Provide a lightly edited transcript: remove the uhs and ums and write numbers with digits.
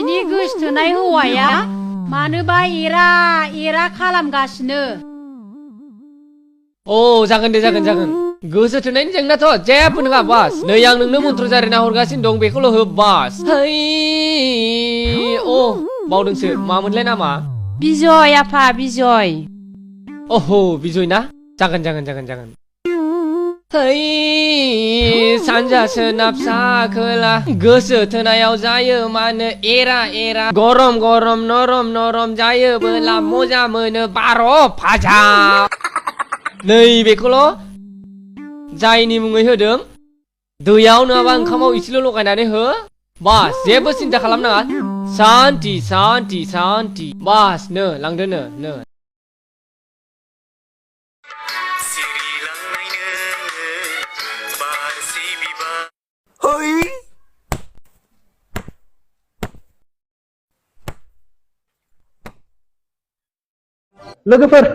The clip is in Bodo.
बिनि गोसोथोनाय हौवाया मानोबा एरा खालामगासिनो जागोन दे जागोन गोसो थोनायनि जेंनाथ' जेबो नङा बास नै आं नोंनो मन्त्र जारिना हरगासिनो दं बेखौल' हो बास बावदोंसो मामोनलाय नामा बिजय आफा बिजय बिजय ना जागोन सानजा सोनाब साहा खोला गोसो थोनायाव जायो मानो एरा गरम नरम जायोबोला मोजां मोनो 12 फाजा नै बेखौल' जायनि मुङै होदों दैयाव नङाबा ओंखामाव इसेल' लगायनानै हो बास जेबो सिन्था खालामनाङा सान्ति बास नो लांदो नो लोगोफोर